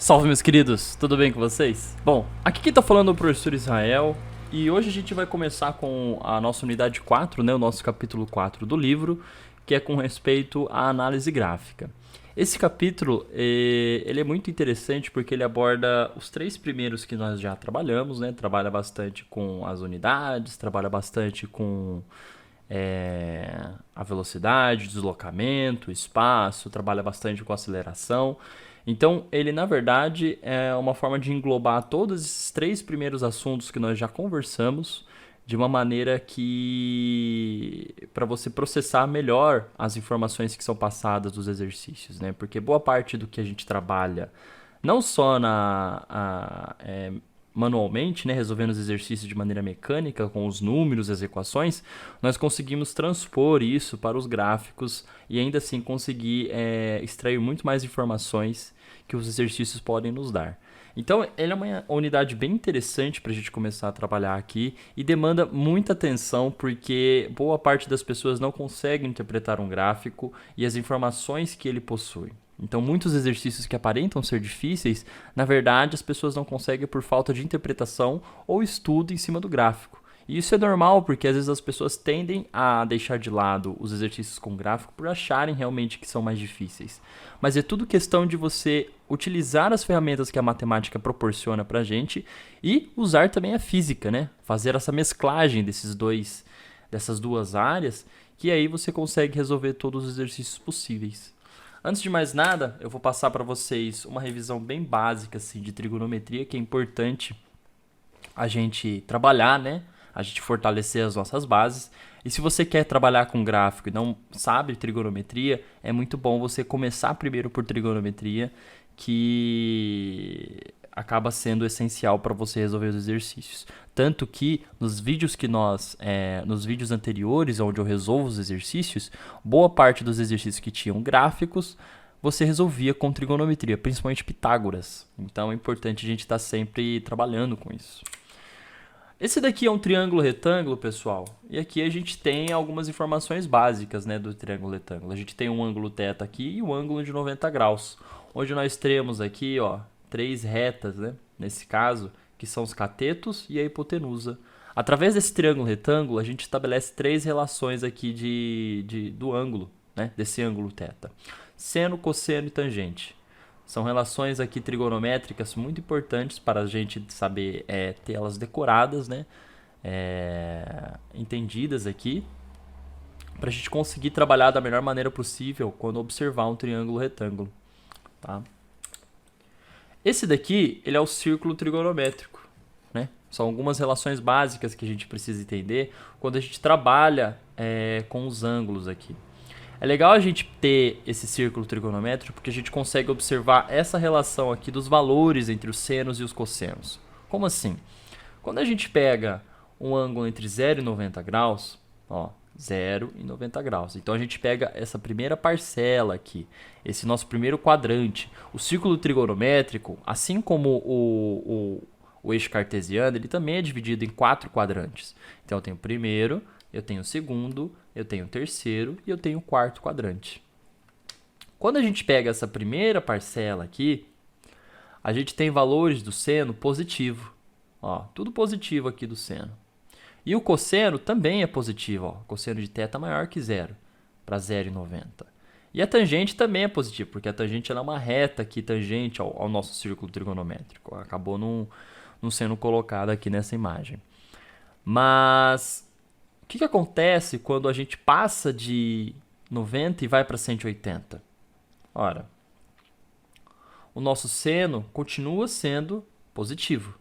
Salve, meus queridos, tudo bem com vocês? Bom, aqui quem tá falando é o professor Israel e hoje a gente vai começar com a nossa unidade 4, né, o nosso capítulo 4 do livro, que é com respeito à análise gráfica. Esse capítulo ele é muito interessante porque ele aborda os três primeiros que nós já trabalhamos, né? Trabalha bastante com as unidades, trabalha bastante com a velocidade, deslocamento, espaço, trabalha bastante com aceleração. Então, ele na verdade é uma forma de englobar todos esses três primeiros assuntos que nós já conversamos de uma maneira que para você processar melhor as informações que são passadas dos exercícios, né? Porque boa parte do que a gente trabalha, não só manualmente, né, resolvendo os exercícios de maneira mecânica, com os números, as equações, nós conseguimos transpor isso para os gráficos e ainda assim conseguir extrair muito mais informações que os exercícios podem nos dar. Então, ele é uma unidade bem interessante para a gente começar a trabalhar aqui e demanda muita atenção porque boa parte das pessoas não consegue interpretar um gráfico e as informações que ele possui. Então, muitos exercícios que aparentam ser difíceis, na verdade, as pessoas não conseguem por falta de interpretação ou estudo em cima do gráfico. E isso é normal, porque às vezes as pessoas tendem a deixar de lado os exercícios com gráfico por acharem realmente que são mais difíceis. Mas é tudo questão de você utilizar as ferramentas que a matemática proporciona pra gente e usar também a física, né? Fazer essa mesclagem dessas duas áreas, que aí você consegue resolver todos os exercícios possíveis. Antes de mais nada, eu vou passar para vocês uma revisão bem básica assim, de trigonometria, que é importante a gente trabalhar, né? A gente fortalecer as nossas bases. E se você quer trabalhar com gráfico e não sabe trigonometria, é muito bom você começar primeiro por trigonometria, que acaba sendo essencial para você resolver os exercícios. Tanto que nos vídeos anteriores, onde eu resolvo os exercícios, boa parte dos exercícios que tinham gráficos, você resolvia com trigonometria, principalmente Pitágoras. Então é importante a gente estar sempre trabalhando com isso. Esse daqui é um triângulo retângulo, pessoal, e aqui a gente tem algumas informações básicas, né, do triângulo retângulo. A gente tem um ângulo θ aqui e um ângulo de 90 graus, onde nós temos aqui, ó, três retas, né, nesse caso, que são os catetos e a hipotenusa. Através desse triângulo retângulo, a gente estabelece três relações aqui do ângulo, né, desse ângulo θ. Seno, cosseno e tangente. São relações aqui trigonométricas muito importantes para a gente saber ter elas decoradas, né? Entendidas aqui, para a gente conseguir trabalhar da melhor maneira possível quando observar um triângulo retângulo. Tá? Esse daqui ele é o círculo trigonométrico. Né? São algumas relações básicas que a gente precisa entender quando a gente trabalha com os ângulos aqui. É legal a gente ter esse círculo trigonométrico porque a gente consegue observar essa relação aqui dos valores entre os senos e os cossenos. Como assim? Quando a gente pega um ângulo entre 0 e 90 graus, ó, 0 e 90 graus. Então a gente pega essa primeira parcela aqui, esse nosso primeiro quadrante. O círculo trigonométrico, assim como o eixo cartesiano, ele também é dividido em 4 quadrantes. Então eu tenho o primeiro, eu tenho o segundo, eu tenho o terceiro e eu tenho o quarto quadrante. Quando a gente pega essa primeira parcela aqui, a gente tem valores do seno positivo. Ó, tudo positivo aqui do seno. E o cosseno também é positivo. Ó, cosseno de θ maior que zero, para 0,90. E a tangente também é positiva, porque a tangente ela é uma reta aqui tangente ao nosso círculo trigonométrico. Acabou não sendo colocado aqui nessa imagem. Mas o que acontece quando a gente passa de 90 e vai para 180? Ora, o nosso seno continua sendo positivo.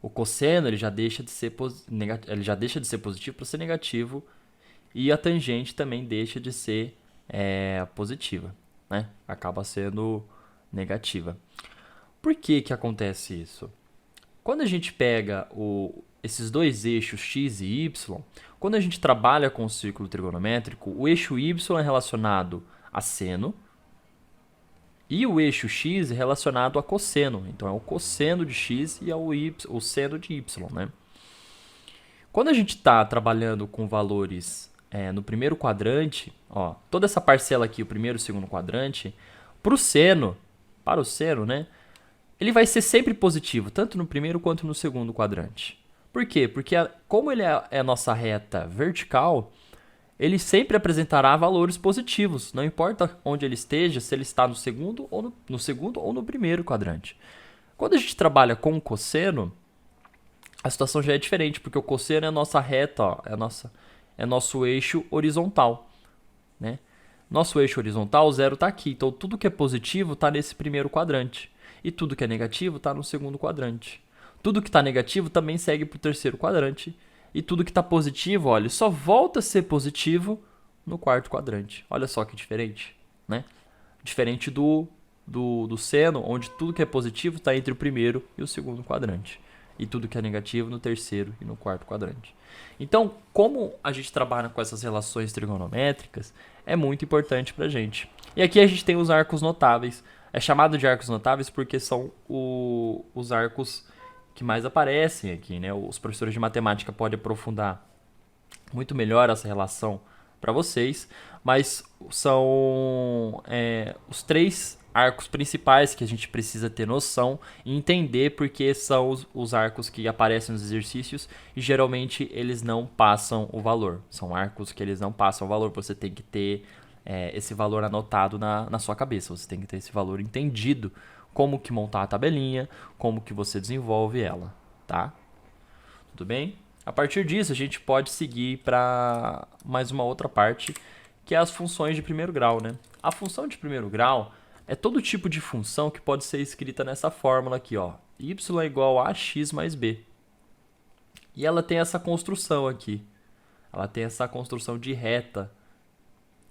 O cosseno ele já deixa de ser positivo para ser negativo e a tangente também deixa de ser positiva, né? Acaba sendo negativa. Por que acontece isso? Quando a gente pega esses dois eixos x e y, quando a gente trabalha com o círculo trigonométrico, o eixo y é relacionado a seno e o eixo x é relacionado a cosseno. Então é o cosseno de x e o seno de y. Né? Quando a gente está trabalhando com valores no primeiro quadrante, ó, toda essa parcela aqui, o primeiro e o segundo quadrante, para o seno, né, ele vai ser sempre positivo, tanto no primeiro quanto no segundo quadrante. Por quê? Porque como ele é a nossa reta vertical, ele sempre apresentará valores positivos, não importa onde ele esteja, se ele está no segundo ou no primeiro quadrante. Quando a gente trabalha com o cosseno, a situação já é diferente, porque o cosseno é a nossa reta, ó, é nosso eixo horizontal, né? Nosso eixo horizontal, o zero está aqui, então tudo que é positivo está nesse primeiro quadrante, e tudo que é negativo está no segundo quadrante. Tudo que está negativo também segue para o terceiro quadrante, e tudo que está positivo, olha, só volta a ser positivo no quarto quadrante. Olha só que diferente, né? Diferente do seno, onde tudo que é positivo está entre o primeiro e o segundo quadrante. E tudo que é negativo no terceiro e no quarto quadrante. Então, como a gente trabalha com essas relações trigonométricas, é muito importante para a gente. E aqui a gente tem os arcos notáveis. É chamado de arcos notáveis porque são os arcos que mais aparecem aqui, né? Os professores de matemática podem aprofundar muito melhor essa relação para vocês, mas são os 3 arcos principais que a gente precisa ter noção e entender porque são os arcos que aparecem nos exercícios e geralmente eles não passam o valor. São arcos que eles não passam o valor, você tem que ter esse valor anotado na sua cabeça, você tem que ter esse valor entendido, como que montar a tabelinha, como que você desenvolve ela, tá? Tudo bem? A partir disso, a gente pode seguir para mais uma outra parte, que é as funções de primeiro grau, né? A função de primeiro grau é todo tipo de função que pode ser escrita nessa fórmula aqui, ó. Y é igual a x mais b. E ela tem essa construção aqui. Ela tem essa construção de reta.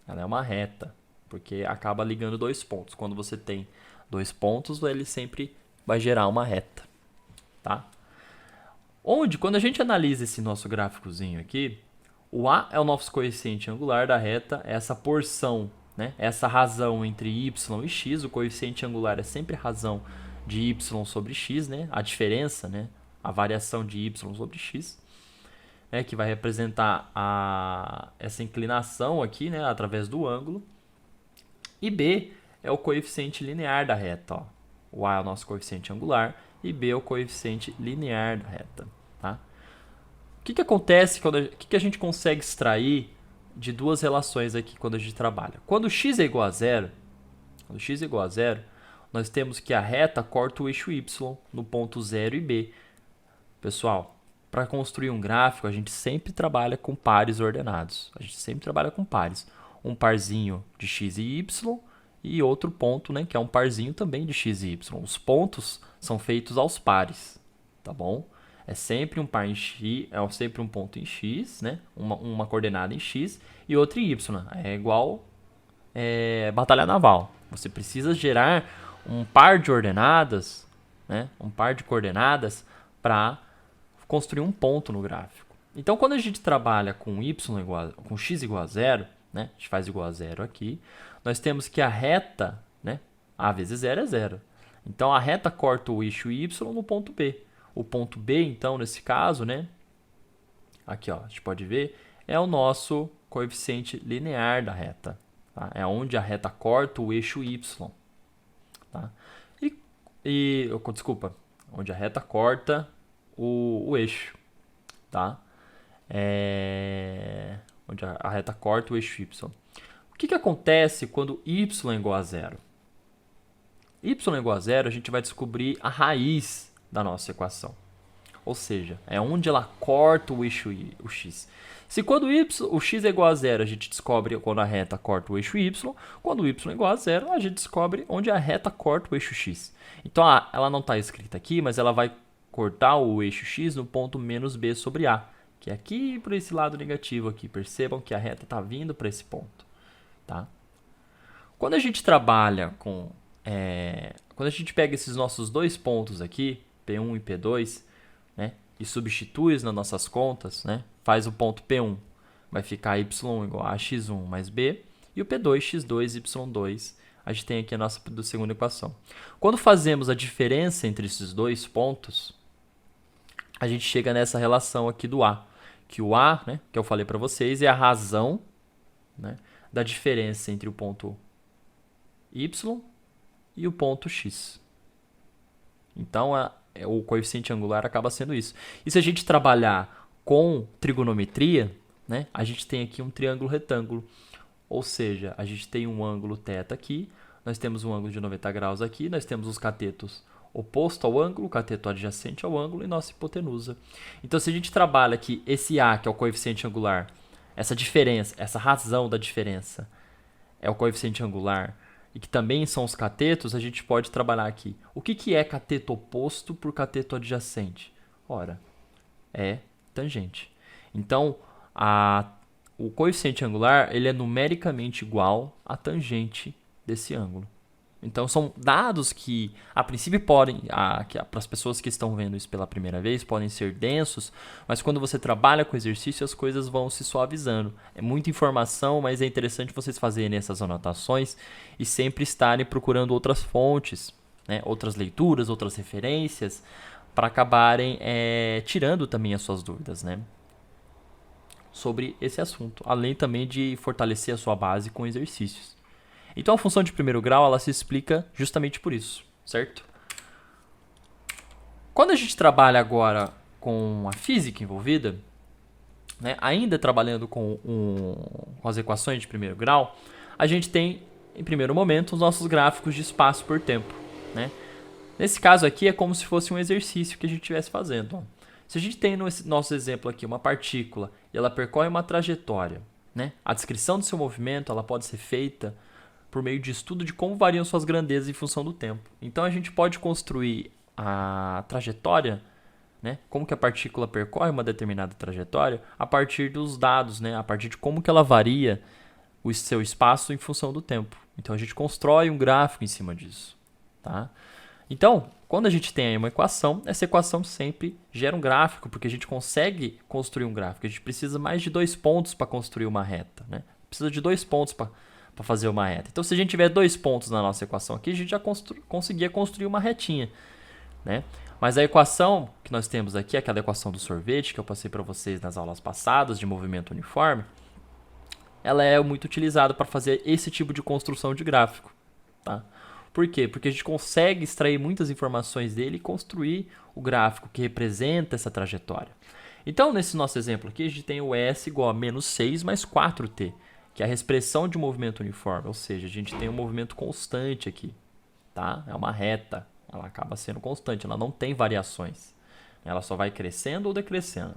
Ela é uma reta, porque acaba ligando 2 pontos. Quando você tem 2 pontos, ele sempre vai gerar uma reta, tá? Quando a gente analisa esse nosso gráficozinho aqui, o A é o nosso coeficiente angular da reta, é essa porção, né? Essa razão entre y e x. O coeficiente angular é sempre a razão de y sobre x, né? A diferença, né? A variação de y sobre x, né? Que vai representar essa inclinação aqui, né? Através do ângulo. E B é o coeficiente linear da reta, ó. O A é o nosso coeficiente angular e B é o coeficiente linear da reta, tá? O que acontece o que a gente consegue extrair de duas relações aqui quando a gente trabalha? Quando x é igual a zero, nós temos que a reta corta o eixo y no ponto 0 e B. Pessoal, para construir um gráfico, a gente sempre trabalha com pares ordenados. Um parzinho de x e y e outro ponto, né, que é um parzinho também de x e y. Os pontos são feitos aos pares, tá bom? É sempre um par em x, é sempre um ponto em x, né? Uma coordenada em x e outra em y. É igual batalha naval. Você precisa gerar um par de ordenadas, né? Um par de coordenadas para construir um ponto no gráfico. Então, quando a gente trabalha com com x igual a zero, né? A gente faz igual a zero aqui. Nós temos que a reta, né? A vezes zero é zero. Então, a reta corta o eixo y no ponto B. O ponto B, então, nesse caso, né? Aqui, ó, a gente pode ver, é o nosso coeficiente linear da reta. Tá? É onde a reta corta o eixo y. Tá? Desculpa, onde a reta corta o eixo. Tá? Onde a reta corta o eixo y. O que acontece quando y é igual a zero? Y é igual a zero, a gente vai descobrir a raiz da nossa equação. Ou seja, é onde ela corta o eixo o x. Se quando o x é igual a zero, a gente descobre quando a reta corta o eixo y. Quando o y é igual a zero, a gente descobre onde a reta corta o eixo x. Então, ela não está escrita aqui, mas ela vai cortar o eixo x no ponto menos b sobre a, que é aqui para esse lado negativo aqui. Percebam que a reta está vindo para esse ponto. Tá? Quando a gente trabalha com... quando a gente pega esses nossos 2 pontos aqui, P1 e P2, né, e substitui nas nossas contas, né, faz o ponto P1, vai ficar y igual a x1 mais b, e o P2, x2, y2, a gente tem aqui a nossa segunda equação. Quando fazemos a diferença entre esses 2 pontos, a gente chega nessa relação aqui do A, que o A, né, que eu falei para vocês, é a razão, né, da diferença entre o ponto y e o ponto x. Então, o coeficiente angular acaba sendo isso. E se a gente trabalhar com trigonometria, né, a gente tem aqui um triângulo retângulo. Ou seja, a gente tem um ângulo θ aqui, nós temos um ângulo de 90 graus aqui, nós temos os catetos oposto ao ângulo, o cateto adjacente ao ângulo e nossa hipotenusa. Então, se a gente trabalha aqui esse A, que é o coeficiente angular, essa diferença, essa razão da diferença é o coeficiente angular, e que também são os catetos, a gente pode trabalhar aqui. O que é cateto oposto por cateto adjacente? Ora, é tangente. Então, o coeficiente angular ele é numericamente igual à tangente desse ângulo. Então, são dados que, a princípio, podem, para as pessoas que estão vendo isso pela primeira vez, podem ser densos, mas quando você trabalha com exercício, as coisas vão se suavizando. É muita informação, mas é interessante vocês fazerem essas anotações e sempre estarem procurando outras fontes, né, outras leituras, outras referências, para acabarem tirando também as suas dúvidas, né, sobre esse assunto, além também de fortalecer a sua base com exercícios. Então, a função de primeiro grau, ela se explica justamente por isso, certo? Quando a gente trabalha agora com a física envolvida, né, ainda trabalhando com as equações de primeiro grau, a gente tem, em primeiro momento, os nossos gráficos de espaço por tempo, né? Nesse caso aqui, é como se fosse um exercício que a gente estivesse fazendo. Ó. Se a gente tem no nosso exemplo aqui uma partícula e ela percorre uma trajetória, né, a descrição do seu movimento ela pode ser feita por meio de estudo de como variam suas grandezas em função do tempo. Então, a gente pode construir a trajetória, né, como que a partícula percorre uma determinada trajetória, a partir dos dados, né, a partir de como que ela varia o seu espaço em função do tempo. Então, a gente constrói um gráfico em cima disso. Tá? Então, quando a gente tem aí uma equação, essa equação sempre gera um gráfico, porque a gente consegue construir um gráfico. A gente precisa mais de 2 pontos para construir uma reta. Né? Precisa de 2 pontos para fazer uma reta. Então, se a gente tiver 2 pontos na nossa equação aqui, a gente já conseguia construir uma retinha, né? Mas a equação que nós temos aqui, aquela equação do sorvete que eu passei para vocês nas aulas passadas de movimento uniforme, ela é muito utilizada para fazer esse tipo de construção de gráfico, tá? Por quê? Porque a gente consegue extrair muitas informações dele e construir o gráfico que representa essa trajetória. Então, nesse nosso exemplo aqui, a gente tem o S igual a menos 6 mais 4t, que é a expressão de movimento uniforme, ou seja, a gente tem um movimento constante aqui, tá? É uma reta, ela acaba sendo constante, ela não tem variações, ela só vai crescendo ou decrescendo.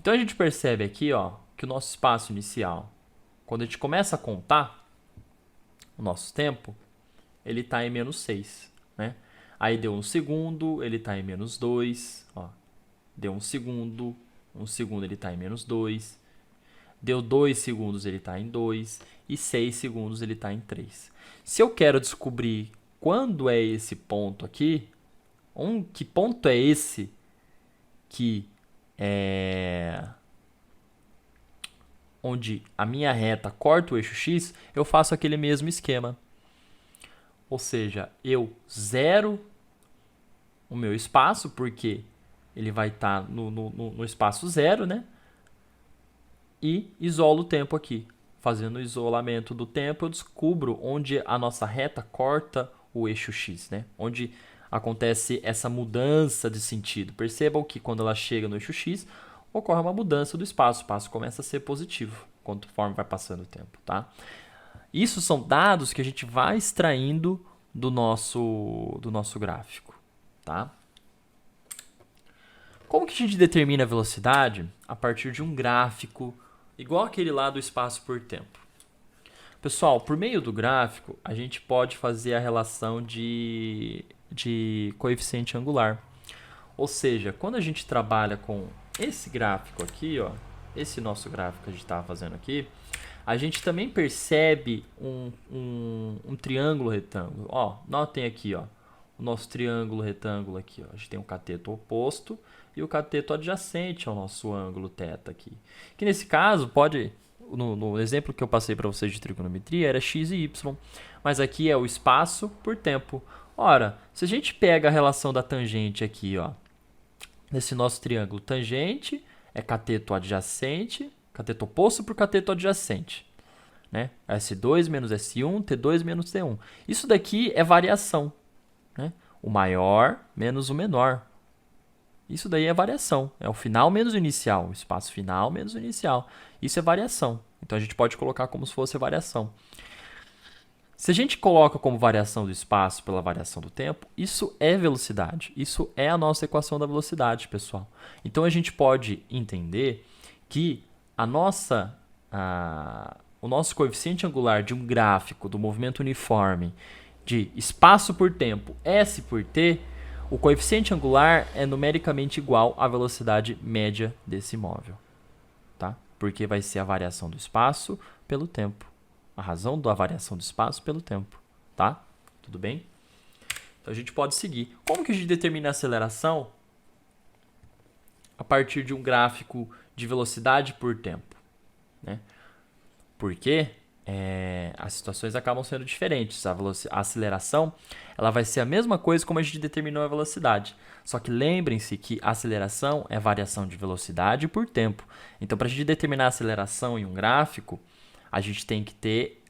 Então a gente percebe aqui, ó, que o nosso espaço inicial, quando a gente começa a contar o nosso tempo, ele está em menos 6, né? Aí deu 1 segundo, ele está em menos 2, ó. Deu 1 segundo ele está em menos 2. Deu 2 segundos, ele está em 2. E 6 segundos, ele está em 3. Se eu quero descobrir quando é esse ponto aqui, que ponto é esse que é onde a minha reta corta o eixo X, eu faço aquele mesmo esquema. Ou seja, eu zero o meu espaço, porque ele vai estar no espaço zero, né? E isolo o tempo aqui. Fazendo o isolamento do tempo, eu descubro onde a nossa reta corta o eixo X, né? Onde acontece essa mudança de sentido. Percebam que quando ela chega no eixo X, ocorre uma mudança do espaço. O espaço começa a ser positivo, conforme vai passando o tempo, tá? Isso são dados que a gente vai extraindo do nosso gráfico, tá? Como que a gente determina a velocidade? A partir de um gráfico igual aquele lá do espaço por tempo. Pessoal, por meio do gráfico, a gente pode fazer a relação de coeficiente angular. Ou seja, quando a gente trabalha com esse gráfico aqui, ó, esse nosso gráfico que a gente estava fazendo aqui, a gente também percebe um triângulo retângulo. Ó, notem aqui, ó, o nosso triângulo retângulo aqui. Ó. A gente tem um cateto oposto e o cateto adjacente ao nosso ângulo θ aqui. Que nesse caso pode, no exemplo que eu passei para vocês de trigonometria, era x e y. Mas aqui é o espaço por tempo. Ora, se a gente pega a relação da tangente aqui, ó, nesse nosso triângulo, tangente é cateto adjacente, cateto oposto por cateto adjacente. Né? S2 menos S1, T2 menos T1. Isso daqui é variação. Né? O maior menos o menor. Isso daí é variação. É o final menos o inicial. O espaço final menos o inicial. Isso é variação. Então a gente pode colocar como se fosse variação. Se a gente coloca como variação do espaço pela variação do tempo, isso é velocidade. Isso é a nossa equação da velocidade, pessoal. Então a gente pode entender que o nosso coeficiente angular de um gráfico do movimento uniforme de espaço por tempo, S por t, o coeficiente angular é numericamente igual à velocidade média desse móvel, tá? Porque vai ser a variação do espaço pelo tempo. A razão da variação do espaço pelo tempo, tá? Tudo bem? Então a gente pode seguir. Como que a gente determina a aceleração a partir de um gráfico de velocidade por tempo, né? Porque as situações acabam sendo diferentes. A aceleração ela vai ser a mesma coisa como a gente determinou a velocidade. Só que lembrem-se que a aceleração é variação de velocidade por tempo. Então, para a gente determinar a aceleração em um gráfico, a gente tem que ter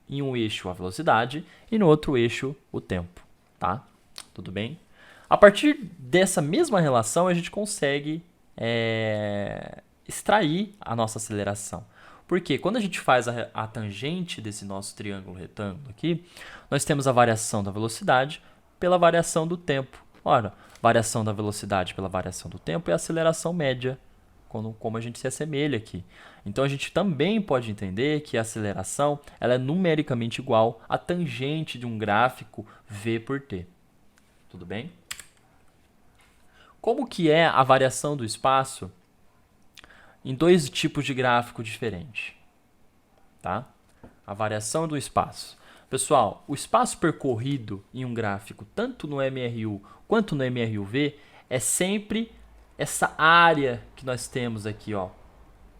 em um eixo a velocidade e no outro eixo o tempo, tá? Tudo bem? A partir dessa mesma relação, a gente consegue extrair a nossa aceleração. Porque quando a gente faz a tangente desse nosso triângulo retângulo aqui, nós temos a variação da velocidade pela variação do tempo. Ora, variação da velocidade pela variação do tempo é a aceleração média, como a gente se assemelha aqui. Então a gente também pode entender que a aceleração ela é numericamente igual à tangente de um gráfico v por t. Tudo bem? Como que é a variação do espaço em dois tipos de gráfico diferentes, tá? A variação do espaço. Pessoal, o espaço percorrido em um gráfico, tanto no MRU quanto no MRUV, é sempre essa área que nós temos aqui, ó.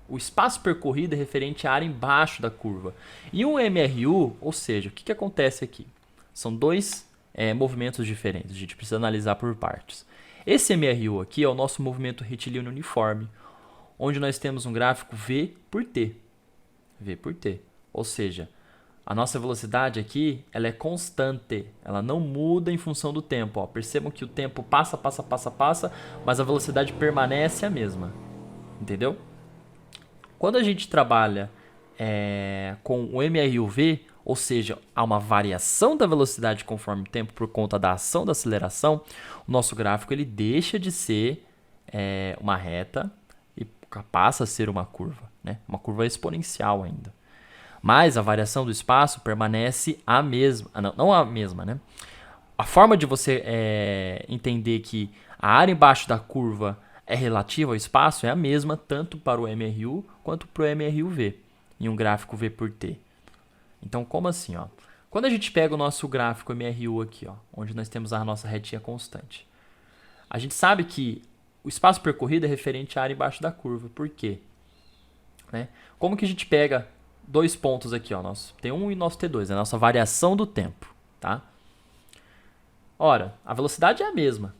O espaço percorrido é referente à área embaixo da curva. E um MRU, ou seja, o que acontece aqui? São dois movimentos diferentes, a gente precisa analisar por partes. Esse MRU aqui é o nosso movimento retilíneo uniforme, onde nós temos um gráfico V por T. V por T. Ou seja, a nossa velocidade aqui ela é constante. Ela não muda em função do tempo. Ó. Percebam que o tempo passa, mas a velocidade permanece a mesma. Entendeu? Quando a gente trabalha com o MRUV, ou seja, há uma variação da velocidade conforme o tempo por conta da ação da aceleração, o nosso gráfico ele deixa de ser uma reta e passa a ser uma curva, né? Uma curva exponencial ainda. Mas a variação do espaço permanece a mesma. Não a mesma, né? A forma de você entender que a área embaixo da curva é relativa ao espaço é a mesma tanto para o MRU quanto para o MRUV, em um gráfico V por T. Então, como assim? Ó? Quando a gente pega o nosso gráfico MRU aqui, ó, onde nós temos a nossa retinha constante, a gente sabe que o espaço percorrido é referente à área embaixo da curva. Por quê? Né? Como que a gente pega dois pontos aqui, ó, nosso T1 e nosso T2, a nossa variação do tempo, tá? Ora, a velocidade é a mesma.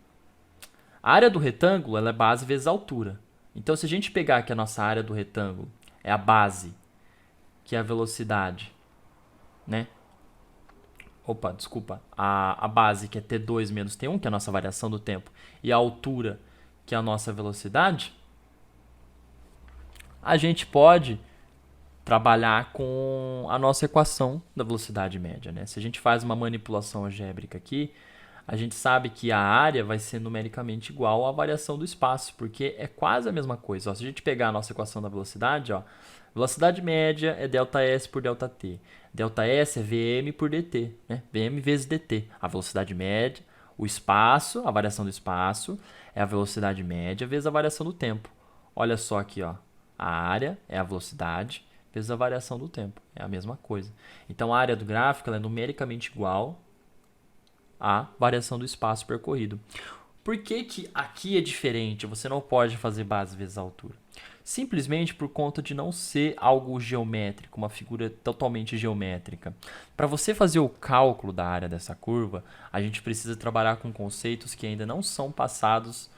A área do retângulo ela é base vezes altura. Então, se a gente pegar aqui a nossa área do retângulo, é a base, que é a velocidade, né? Opa, desculpa. A base, que é T2 menos T1, que é a nossa variação do tempo, e a altura, que é a nossa velocidade, a gente pode trabalhar com a nossa equação da velocidade média, né? Se a gente faz uma manipulação algébrica aqui, a gente sabe que a área vai ser numericamente igual à variação do espaço, porque é quase a mesma coisa. Ó, se a gente pegar a nossa equação da velocidade, ó, velocidade média é ΔS por ΔT. ΔS é Vm por dt, né? Vm vezes dt. A velocidade média, o espaço, a variação do espaço, é a velocidade média vezes a variação do tempo. Olha só aqui, ó. A área é a velocidade vezes a variação do tempo. É a mesma coisa. Então, a área do gráfico ela é numericamente igual à variação do espaço percorrido. Por que que aqui é diferente? Você não pode fazer base vezes altura. Simplesmente por conta de não ser algo geométrico, uma figura totalmente geométrica. Para você fazer o cálculo da área dessa curva, a gente precisa trabalhar com conceitos que ainda não são passados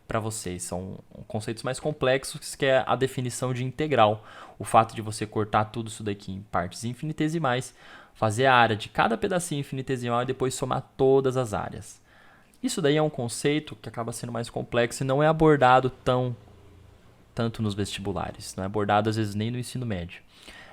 para vocês. São conceitos mais complexos, que é a definição de integral. O fato de você cortar tudo isso daqui em partes infinitesimais, fazer a área de cada pedacinho infinitesimal e depois somar todas as áreas. Isso daí é um conceito que acaba sendo mais complexo e não é abordado tanto nos vestibulares. Não é abordado, às vezes, nem no ensino médio.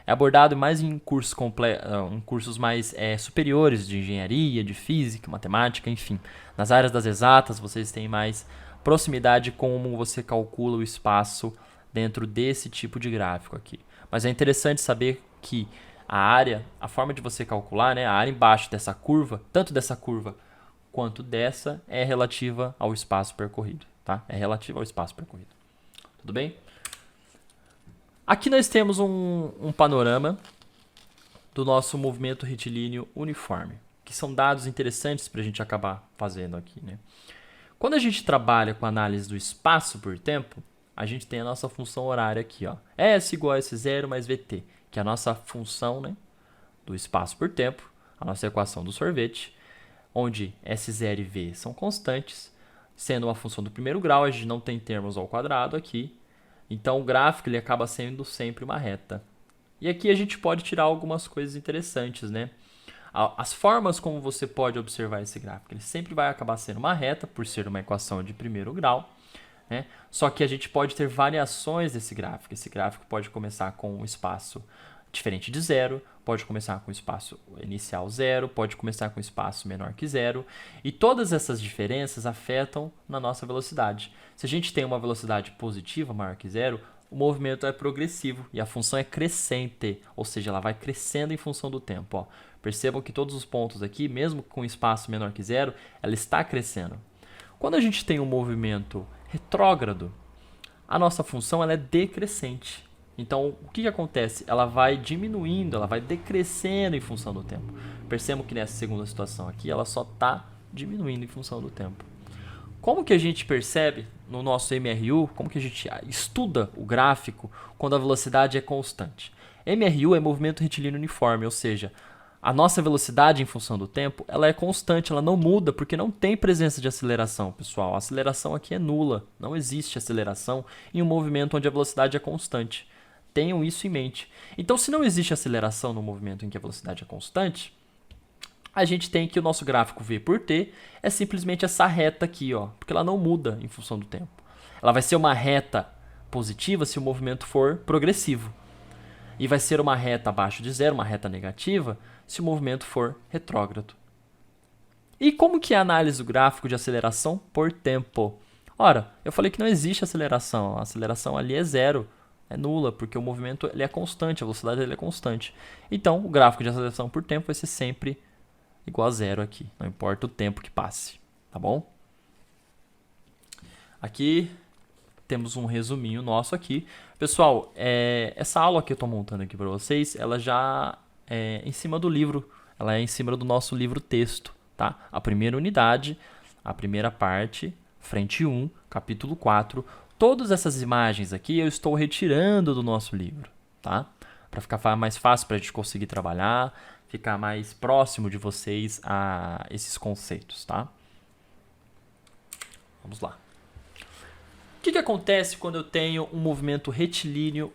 É abordado mais em cursos mais superiores de engenharia, de física, matemática, enfim. Nas áreas das exatas, vocês têm mais proximidade com como você calcula o espaço dentro desse tipo de gráfico aqui. Mas é interessante saber que a forma de você calcular, né, a área embaixo dessa curva, tanto dessa curva quanto dessa, é relativa ao espaço percorrido. Tá? É relativa ao espaço percorrido. Tudo bem? Aqui nós temos um panorama do nosso movimento retilíneo uniforme, que são dados interessantes para a gente acabar fazendo aqui, né? Quando a gente trabalha com a análise do espaço por tempo, a gente tem a nossa função horária aqui, ó, S igual a S0 mais VT, que é a nossa função, né, do espaço por tempo, a nossa equação do sorvete, onde S0 e V são constantes, sendo uma função do primeiro grau, a gente não tem termos ao quadrado aqui, então o gráfico ele acaba sendo sempre uma reta. E aqui a gente pode tirar algumas coisas interessantes, né? As formas como você pode observar esse gráfico, ele sempre vai acabar sendo uma reta, por ser uma equação de primeiro grau, né? Só que a gente pode ter variações desse gráfico. Esse gráfico pode começar com um espaço diferente de zero, pode começar com espaço inicial zero, pode começar com espaço menor que zero, e todas essas diferenças afetam na nossa velocidade. Se a gente tem uma velocidade positiva maior que zero, o movimento é progressivo e a função é crescente, ou seja, ela vai crescendo em função do tempo. Ó. Percebam que todos os pontos aqui, mesmo com espaço menor que zero, ela está crescendo. Quando a gente tem um movimento retrógrado, a nossa função ela é decrescente. Então, o que acontece? Ela vai diminuindo, ela vai decrescendo em função do tempo. Percebam que nessa segunda situação aqui, ela só está diminuindo em função do tempo. Como que a gente percebe no nosso MRU, como que a gente estuda o gráfico quando a velocidade é constante? MRU é movimento retilíneo uniforme, ou seja, a nossa velocidade em função do tempo, ela é constante, ela não muda, porque não tem presença de aceleração, pessoal. A aceleração aqui é nula, não existe aceleração em um movimento onde a velocidade é constante. Tenham isso em mente. Então, se não existe aceleração no movimento em que a velocidade é constante, a gente tem que o nosso gráfico V por T é simplesmente essa reta aqui, ó, porque ela não muda em função do tempo. Ela vai ser uma reta positiva se o movimento for progressivo. E vai ser uma reta abaixo de zero, uma reta negativa, se o movimento for retrógrado. E como que é a análise do gráfico de aceleração por tempo? Ora, eu falei que não existe aceleração. A aceleração ali é zero. É nula, porque o movimento ele é constante, a velocidade ele é constante. Então, o gráfico de aceleração por tempo vai ser sempre igual a zero aqui, não importa o tempo que passe, tá bom? Aqui temos um resuminho nosso aqui. Pessoal, essa aula que eu estou montando aqui para vocês, ela já é em cima do livro, ela é em cima do nosso livro texto, tá? A primeira unidade, a primeira parte, frente 1, capítulo 4, todas essas imagens aqui eu estou retirando do nosso livro, tá? Para ficar mais fácil para a gente conseguir trabalhar, ficar mais próximo de vocês a esses conceitos, tá? Vamos lá. O que acontece quando eu tenho um movimento retilíneo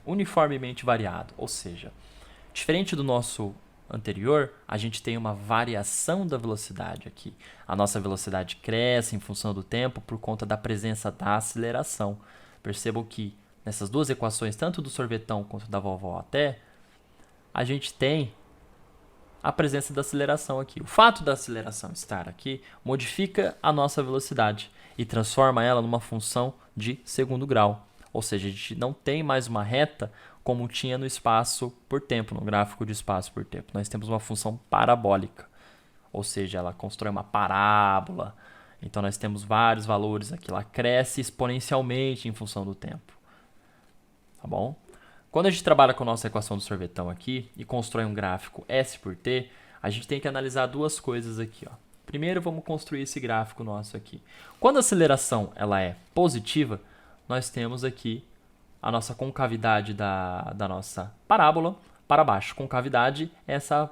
uniformemente variado? Ou seja, diferente do nosso anterior, a gente tem uma variação da velocidade aqui. A nossa velocidade cresce em função do tempo por conta da presença da aceleração. Percebam que nessas duas equações, tanto do sorvetão quanto da vovó até, a gente tem a presença da aceleração aqui. O fato da aceleração estar aqui modifica a nossa velocidade e transforma ela numa função de segundo grau. Ou seja, a gente não tem mais uma reta como tinha no espaço por tempo, no gráfico de espaço por tempo. Nós temos uma função parabólica, ou seja, ela constrói uma parábola. Então, nós temos vários valores aqui. Ela cresce exponencialmente em função do tempo. Tá bom? Quando a gente trabalha com a nossa equação do sorvetão aqui e constrói um gráfico S por T, a gente tem que analisar duas coisas aqui. Ó. Primeiro, vamos construir esse gráfico nosso aqui. Quando a aceleração ela é positiva, nós temos aqui a nossa concavidade da nossa parábola para baixo. Concavidade é essa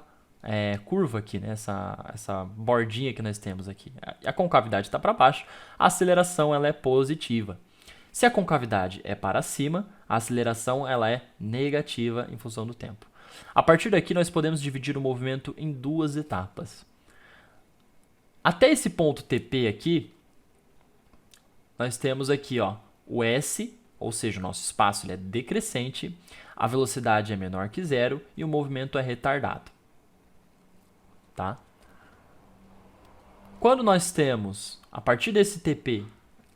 curva aqui, né? Essa bordinha que nós temos aqui. A concavidade está para baixo, a aceleração ela é positiva. Se a concavidade é para cima, a aceleração ela é negativa em função do tempo. A partir daqui, nós podemos dividir o movimento em duas etapas. Até esse ponto TP aqui, nós temos aqui o S, ou seja, o nosso espaço ele é decrescente, a velocidade é menor que zero e o movimento é retardado. Tá? Quando nós temos, a partir desse TP,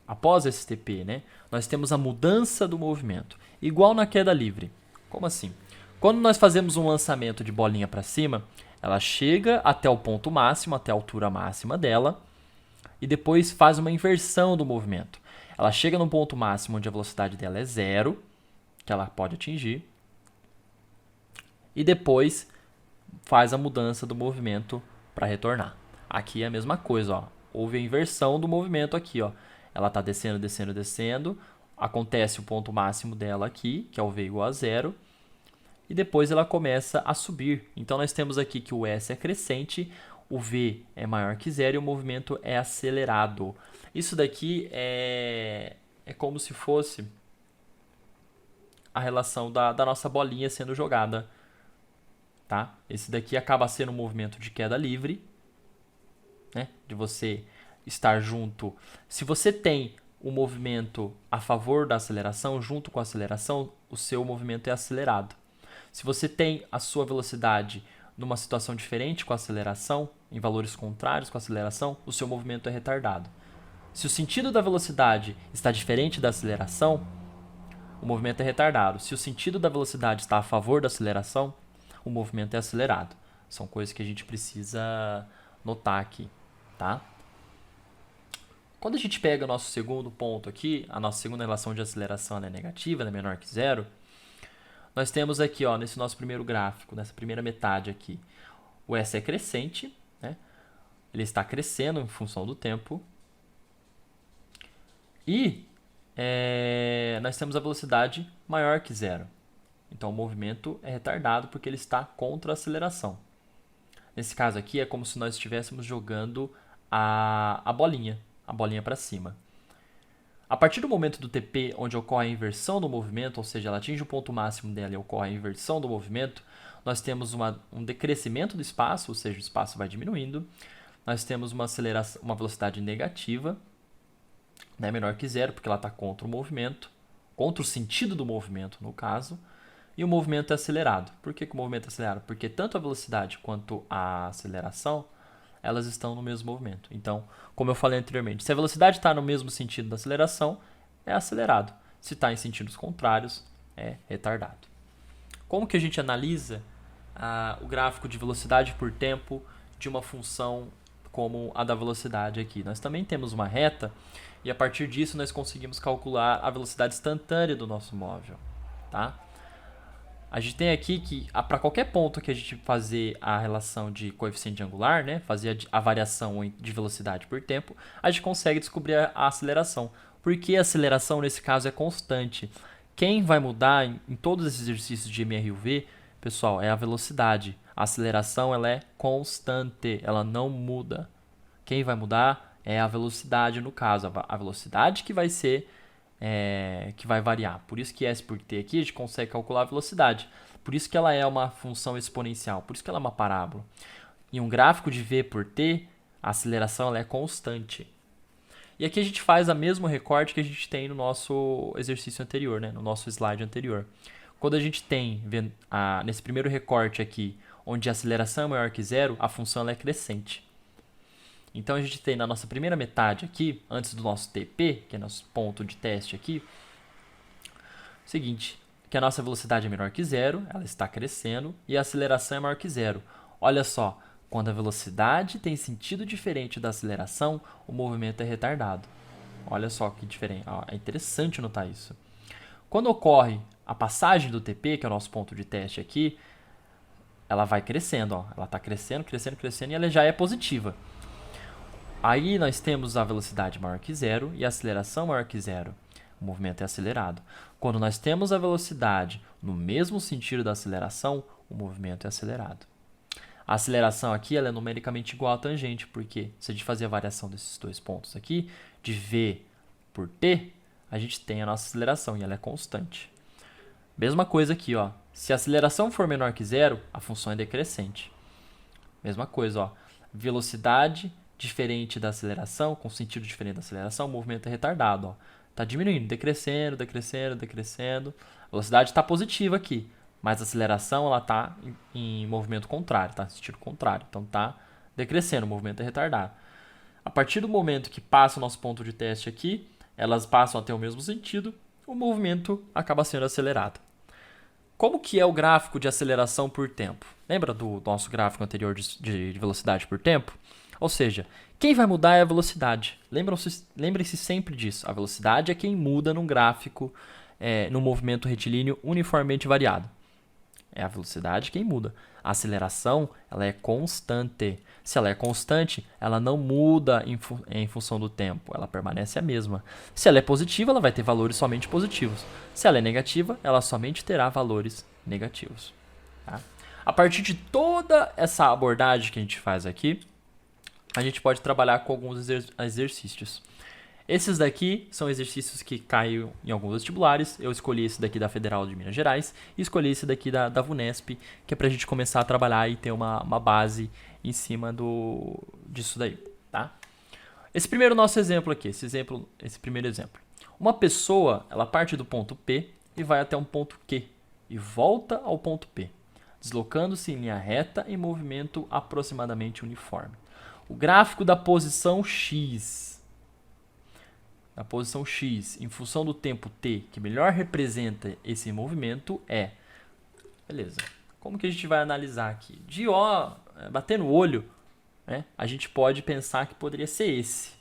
após esse TP, né, nós temos a mudança do movimento, igual na queda livre. Como assim? Quando nós fazemos um lançamento de bolinha para cima, ela chega até o ponto máximo, até a altura máxima dela, e depois faz uma inversão do movimento. Ela chega no ponto máximo onde a velocidade dela é zero, que ela pode atingir, e depois faz a mudança do movimento para retornar. Aqui é a mesma coisa, houve a inversão do movimento aqui, ela está descendo, descendo, descendo, acontece o ponto máximo dela aqui, que é o V igual a zero, e depois ela começa a subir. Então nós temos aqui que o S é crescente, o V é maior que zero e o movimento é acelerado. Isso daqui é como se fosse a relação da nossa bolinha sendo jogada. Tá? Esse daqui acaba sendo um movimento de queda livre, né? De você estar junto. Se você tem o movimento a favor da aceleração, junto com a aceleração, o seu movimento é acelerado. Se você tem a sua velocidade numa situação diferente com a aceleração, em valores contrários com a aceleração, o seu movimento é retardado. Se o sentido da velocidade está diferente da aceleração, o movimento é retardado. Se o sentido da velocidade está a favor da aceleração, o movimento é acelerado. São coisas que a gente precisa notar aqui, tá? Quando a gente pega o nosso segundo ponto aqui, a nossa segunda relação de aceleração é negativa, ela é menor que zero, nós temos aqui, nesse nosso primeiro gráfico, nessa primeira metade aqui, o S é crescente, né? Ele está crescendo em função do tempo. E nós temos a velocidade maior que zero. Então o movimento é retardado porque ele está contra a aceleração. Nesse caso aqui é como se nós estivéssemos jogando a bolinha para cima. A partir do momento do TP, onde ocorre a inversão do movimento, ou seja, ela atinge o ponto máximo dela e ocorre a inversão do movimento, nós temos um decrescimento do espaço, ou seja, o espaço vai diminuindo. Nós temos uma velocidade negativa, né, menor que zero, porque ela está contra o movimento, contra o sentido do movimento, no caso, e o movimento é acelerado. Por que o movimento é acelerado? Porque tanto a velocidade quanto a aceleração elas estão no mesmo movimento. Então, como eu falei anteriormente, se a velocidade está no mesmo sentido da aceleração, é acelerado. Se está em sentidos contrários, é retardado. Como que a gente analisa o gráfico de velocidade por tempo de uma função como a da velocidade aqui? Nós também temos uma reta e a partir disso nós conseguimos calcular a velocidade instantânea do nosso móvel. Tá? A gente tem aqui que, para qualquer ponto que a gente fazer a relação de coeficiente angular, né, fazer a variação de velocidade por tempo, a gente consegue descobrir a aceleração. Porque a aceleração, nesse caso, é constante. Quem vai mudar em todos esses exercícios de MRUV, pessoal, é a velocidade. A aceleração ela é constante, ela não muda. Quem vai mudar é a velocidade, no caso. A velocidade que vai ser... que vai variar. Por isso que S por T aqui a gente consegue calcular a velocidade. Por isso que ela é uma função exponencial. Por isso que ela é uma parábola. Em um gráfico de V por T, a aceleração ela é constante. E aqui a gente faz o mesmo recorte que a gente tem no nosso exercício anterior, né? No nosso slide anterior. Quando a gente tem, nesse primeiro recorte aqui, onde a aceleração é maior que zero, a função ela é crescente. Então, a gente tem na nossa primeira metade aqui, antes do nosso TP, que é nosso ponto de teste aqui, o seguinte, que a nossa velocidade é menor que zero, ela está crescendo, e a aceleração é maior que zero. Olha só, quando a velocidade tem sentido diferente da aceleração, o movimento é retardado. Olha só que diferente, é interessante notar isso. Quando ocorre a passagem do TP, que é o nosso ponto de teste aqui, ela vai crescendo, ela está crescendo, crescendo, crescendo, e ela já é positiva. Aí nós temos a velocidade maior que zero e a aceleração maior que zero. O movimento é acelerado. Quando nós temos a velocidade no mesmo sentido da aceleração, o movimento é acelerado. A aceleração aqui ela é numericamente igual à tangente, porque se a gente fazer a variação desses dois pontos aqui, de v por t, a gente tem a nossa aceleração e ela é constante. Mesma coisa aqui, ó. Se a aceleração for menor que zero, a função é decrescente. Mesma coisa, ó. Velocidade diferente da aceleração, com sentido diferente da aceleração, o movimento é retardado, ó. Tá diminuindo, decrescendo, decrescendo, decrescendo. A velocidade está positiva aqui, mas a aceleração ela tá em movimento contrário, tá? Sentido contrário. Então tá decrescendo, o movimento é retardado. A partir do momento que passa o nosso ponto de teste aqui, elas passam a ter o mesmo sentido, o movimento acaba sendo acelerado. Como que é o gráfico de aceleração por tempo? Lembra do nosso gráfico anterior de velocidade por tempo? Ou seja, quem vai mudar é a velocidade. Lembrem-se sempre disso. A velocidade é quem muda num gráfico, num movimento retilíneo uniformemente variado. É a velocidade quem muda. A aceleração ela é constante. Se ela é constante, ela não muda em função do tempo. Ela permanece a mesma. Se ela é positiva, ela vai ter valores somente positivos. Se ela é negativa, ela somente terá valores negativos. Tá? A partir de toda essa abordagem que a gente faz aqui, a gente pode trabalhar com alguns exercícios. Esses daqui são exercícios que caem em alguns vestibulares. Eu escolhi esse daqui da Federal de Minas Gerais e escolhi esse daqui da VUNESP, que é pra gente começar a trabalhar e ter uma base em cima disso daí, tá? Esse primeiro nosso exemplo aqui, esse primeiro exemplo. Uma pessoa, ela parte do ponto P e vai até um ponto Q e volta ao ponto P, deslocando-se em linha reta em movimento aproximadamente uniforme. O gráfico da posição X, em função do tempo t, que melhor representa esse movimento, é... Beleza. Como que a gente vai analisar aqui? Batendo o olho, né, a gente pode pensar que poderia ser esse.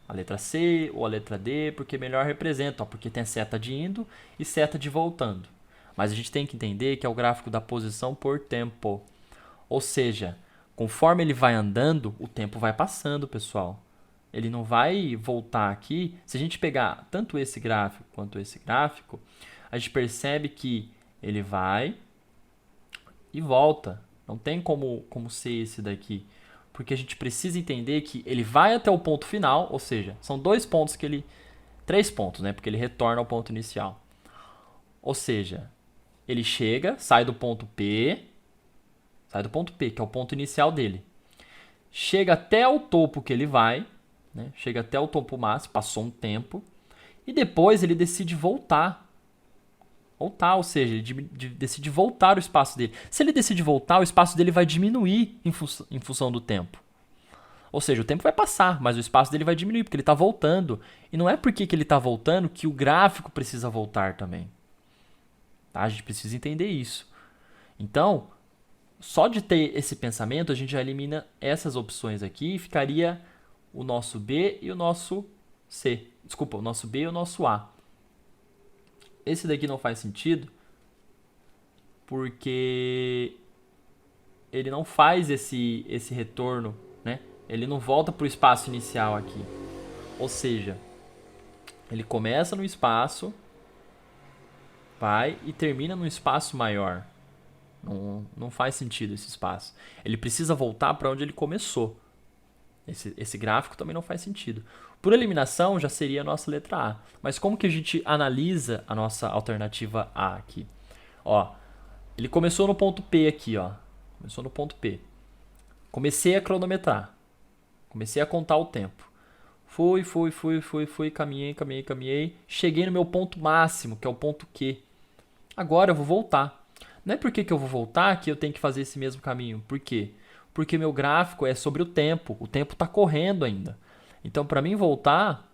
A letra C ou a letra D, porque melhor representa, ó, porque tem seta de indo e seta de voltando. Mas a gente tem que entender que é o gráfico da posição por tempo. Ou seja, conforme ele vai andando, o tempo vai passando, pessoal. Ele não vai voltar aqui. Se a gente pegar tanto esse gráfico quanto esse gráfico, a gente percebe que ele vai e volta. Não tem como ser esse daqui. Porque a gente precisa entender que ele vai até o ponto final, ou seja, são dois pontos que ele... 3 pontos, né? Porque ele retorna ao ponto inicial. Ou seja, ele chega, sai do ponto P, que é o ponto inicial dele. Chega até o topo que ele vai, né? Chega até o topo máximo, passou um tempo, e depois ele decide voltar. Ou seja, ele decide voltar o espaço dele. Se ele decide voltar, o espaço dele vai diminuir em função do tempo. Ou seja, o tempo vai passar, mas o espaço dele vai diminuir, porque ele está voltando. E não é porque que ele está voltando que o gráfico precisa voltar também. Tá? A gente precisa entender isso. Então, só de ter esse pensamento, a gente já elimina essas opções aqui e ficaria o nosso B e o nosso C. Desculpa, o nosso B e o nosso A. Esse daqui não faz sentido porque ele não faz esse retorno, né? Ele não volta para o espaço inicial aqui. Ou seja, ele começa no espaço, vai e termina num espaço maior. Não faz sentido esse espaço. Ele precisa voltar para onde ele começou. Esse gráfico também não faz sentido. Por eliminação, já seria a nossa letra A. Mas como que a gente analisa a nossa alternativa A aqui? Ó, ele começou no ponto P aqui, ó. Começou no ponto P. Comecei a cronometrar. Comecei a contar o tempo. Fui, caminhei. Cheguei no meu ponto máximo, que é o ponto Q. Agora eu vou voltar. Não é porque que eu vou voltar que eu tenho que fazer esse mesmo caminho. Por quê? Porque meu gráfico é sobre o tempo. O tempo está correndo ainda. Então, para mim voltar,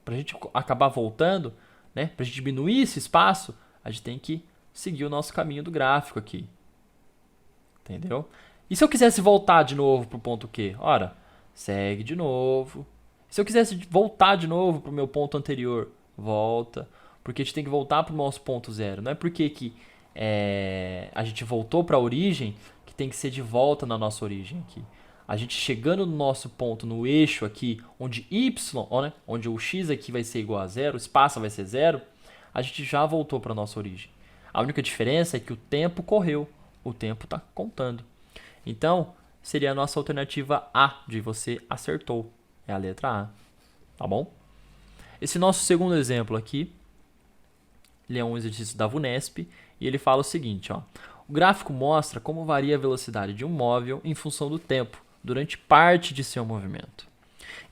para a gente acabar voltando, né, para a gente diminuir esse espaço, a gente tem que seguir o nosso caminho do gráfico aqui. Entendeu? E se eu quisesse voltar de novo para o ponto Q? Ora, segue de novo. Se eu quisesse voltar de novo para o meu ponto anterior, volta. Porque a gente tem que voltar para o nosso ponto zero. Não é porque que a gente voltou para a origem que tem que ser de volta na nossa origem aqui. A gente chegando no nosso ponto, no eixo aqui, onde y, né, onde o x aqui vai ser igual a zero, o espaço vai ser zero, a gente já voltou para a nossa origem. A única diferença é que o tempo correu. o tempo está contando. Então, seria a nossa alternativa A, de você acertou. É a letra A, tá bom? Esse nosso segundo exemplo aqui, ele é um exercício da VUNESP, e ele fala o seguinte, ó. O gráfico mostra como varia a velocidade de um móvel em função do tempo, durante parte de seu movimento.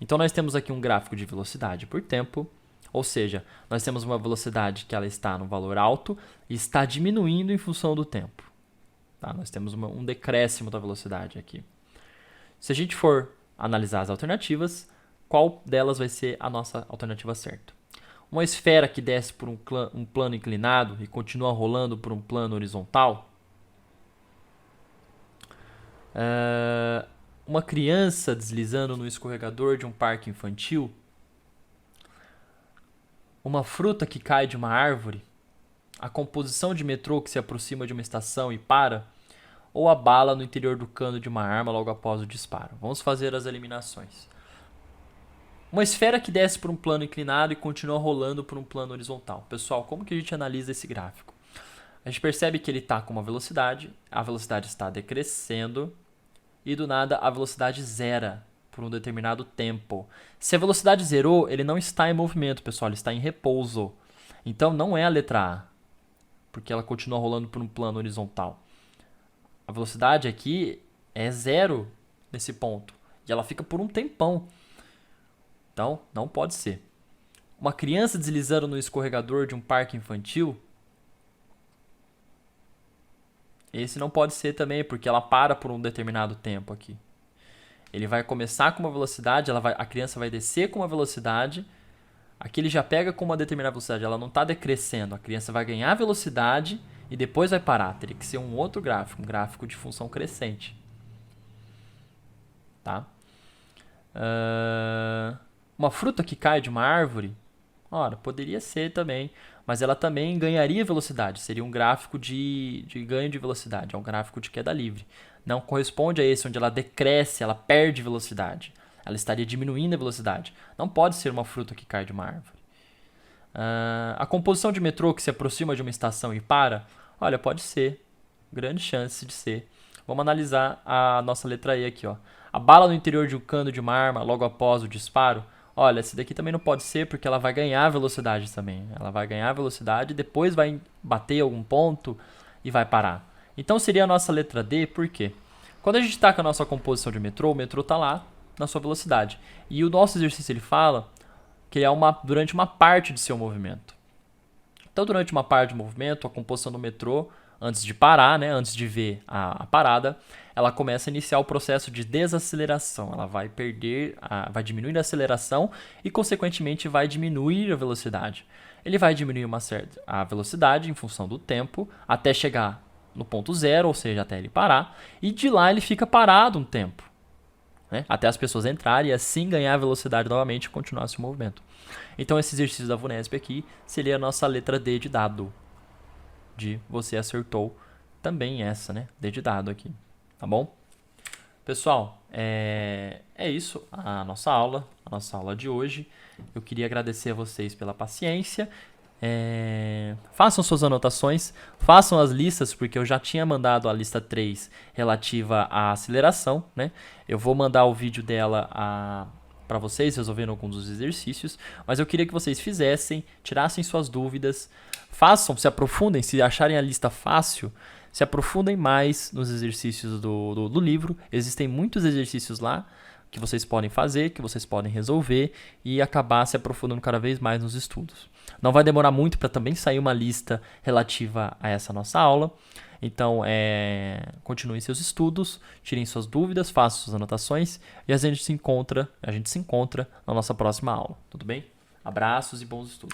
Então, nós temos aqui um gráfico de velocidade por tempo, ou seja, nós temos uma velocidade que ela está no valor alto e está diminuindo em função do tempo. Tá? Nós temos um decréscimo da velocidade aqui. Se a gente for analisar as alternativas, qual delas vai ser a nossa alternativa certa? Uma esfera que desce por um plano inclinado e continua rolando por um plano horizontal? Uma criança deslizando no escorregador de um parque infantil? Uma fruta que cai de uma árvore? A composição de metrô que se aproxima de uma estação e para? Ou a bala no interior do cano de uma arma logo após o disparo? Vamos fazer as eliminações. Uma esfera que desce por um plano inclinado e continua rolando por um plano horizontal. Pessoal, como que a gente analisa esse gráfico? A gente percebe que ele está com uma velocidade, a velocidade está decrescendo e do nada a velocidade zera por um determinado tempo. Se a velocidade zerou, ele não está em movimento, pessoal, ele está em repouso. Então não é a letra A, porque ela continua rolando por um plano horizontal. A velocidade aqui é zero nesse ponto e ela fica por um tempão. Então, não pode ser. Uma criança deslizando no escorregador de um parque infantil? Esse não pode ser também, porque ela para por um determinado tempo aqui. Ele vai começar com uma velocidade, a criança vai descer com uma velocidade, aqui ele já pega com uma determinada velocidade, ela não está decrescendo, a criança vai ganhar velocidade e depois vai parar. Teria que ser um outro gráfico, um gráfico de função crescente. Tá? Uma fruta que cai de uma árvore? Ora, poderia ser também, mas ela também ganharia velocidade. Seria um gráfico de ganho de velocidade, é um gráfico de queda livre. Não corresponde a esse, onde ela decresce, ela perde velocidade. Ela estaria diminuindo a velocidade. Não pode ser uma fruta que cai de uma árvore. A composição de metrô que se aproxima de uma estação e para? Olha, pode ser. Grande chance de ser. Vamos analisar a nossa letra E aqui, ó. A bala no interior de um cano de uma arma logo após o disparo? Olha, esse daqui também não pode ser porque ela vai ganhar velocidade também. Ela vai ganhar velocidade, depois vai bater em algum ponto e vai parar. Então seria a nossa letra D, por quê? Quando a gente está com a nossa composição de metrô, o metrô está lá na sua velocidade. E o nosso exercício ele fala que é durante uma parte de seu movimento. Então, durante uma parte do movimento, a composição do metrô, antes de parar, né, antes de ver a parada, ela começa a iniciar o processo de desaceleração. Ela vai vai diminuir a aceleração e, consequentemente, vai diminuir a velocidade. Ele vai diminuir a velocidade em função do tempo até chegar no ponto zero, ou seja, até ele parar, e de lá ele fica parado um tempo, né, até as pessoas entrarem e assim ganhar velocidade novamente e continuar seu movimento. Então, esse exercício da VUNESP aqui seria a nossa letra D de dado. De você acertou também essa, né? D de dado aqui, tá bom? Pessoal, é isso a nossa aula de hoje. Eu queria agradecer a vocês pela paciência. Façam suas anotações, façam as listas, porque eu já tinha mandado a lista 3 relativa à aceleração, né? Eu vou mandar o vídeo dela para vocês, resolvendo alguns dos exercícios, mas eu queria que vocês fizessem, tirassem suas dúvidas, façam, se aprofundem, se acharem a lista fácil, se aprofundem mais nos exercícios do livro. Existem muitos exercícios lá que vocês podem fazer, que vocês podem resolver e acabar se aprofundando cada vez mais nos estudos. Não vai demorar muito para também sair uma lista relativa a essa nossa aula. Então, continuem seus estudos, tirem suas dúvidas, façam suas anotações e a gente se encontra na nossa próxima aula. Tudo bem? Abraços e bons estudos.